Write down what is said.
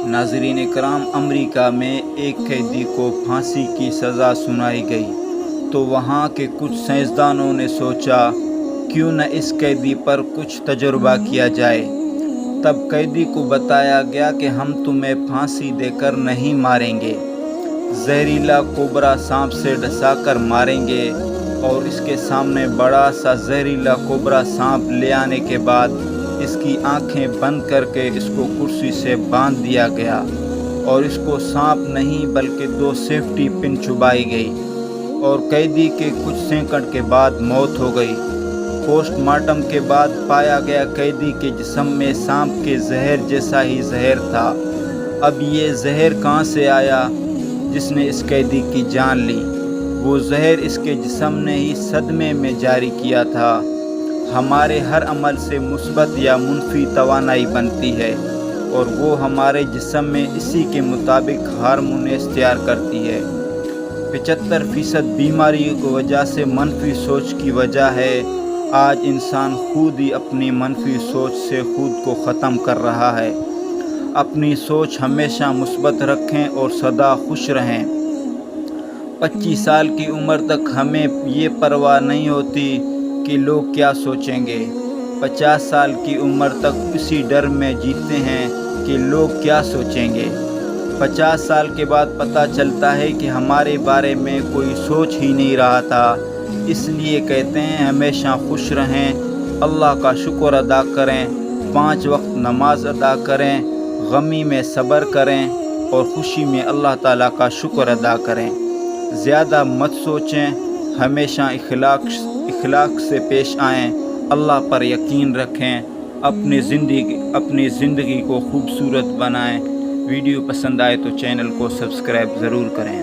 ناظرین کرام، امریکہ میں ایک قیدی کو پھانسی کی سزا سنائی گئی تو وہاں کے کچھ سائنسدانوں نے سوچا کیوں نہ اس قیدی پر کچھ تجربہ کیا جائے۔ تب قیدی کو بتایا گیا کہ ہم تمہیں پھانسی دے کر نہیں ماریں گے، زہریلا کوبرا سانپ سے ڈسا کر ماریں گے۔ اور اس کے سامنے بڑا سا زہریلا کوبرا سانپ لے آنے کے بعد اس کی آنکھیں بند کر کے اس کو کرسی سے باندھ دیا گیا اور اس کو سانپ نہیں بلکہ 2 سیفٹی پن چبھائی گئی اور قیدی کے کچھ سیکنڈ کے بعد موت ہو گئی۔ پوسٹ مارٹم کے بعد پایا گیا قیدی کے جسم میں سانپ کے زہر جیسا ہی زہر تھا۔ اب یہ زہر کہاں سے آیا جس نے اس قیدی کی جان لی؟ وہ زہر اس کے جسم نے ہی صدمے میں جاری کیا تھا۔ ہمارے ہر عمل سے مثبت یا منفی توانائی بنتی ہے اور وہ ہمارے جسم میں اسی کے مطابق ہارمون اختیار کرتی ہے۔ 75% بیماری کی وجہ سے منفی سوچ کی وجہ ہے۔ آج انسان خود ہی اپنی منفی سوچ سے خود کو ختم کر رہا ہے۔ اپنی سوچ ہمیشہ مثبت رکھیں اور سدا خوش رہیں۔ 25 سال کی عمر تک ہمیں یہ پرواہ نہیں ہوتی کہ لوگ کیا سوچیں گے۔ 50 سال کی عمر تک اسی ڈر میں جیتے ہیں کہ لوگ کیا سوچیں گے۔ 50 سال کے بعد پتہ چلتا ہے کہ ہمارے بارے میں کوئی سوچ ہی نہیں رہا تھا۔ اس لیے کہتے ہیں ہمیشہ خوش رہیں، اللہ کا شکر ادا کریں، 5 وقت نماز ادا کریں، غمی میں صبر کریں اور خوشی میں اللہ تعالیٰ کا شکر ادا کریں۔ زیادہ مت سوچیں، ہمیشہ اخلاق سے پیش آئیں، اللہ پر یقین رکھیں، اپنی زندگی کو خوبصورت بنائیں۔ ویڈیو پسند آئے تو چینل کو سبسکرائب ضرور کریں۔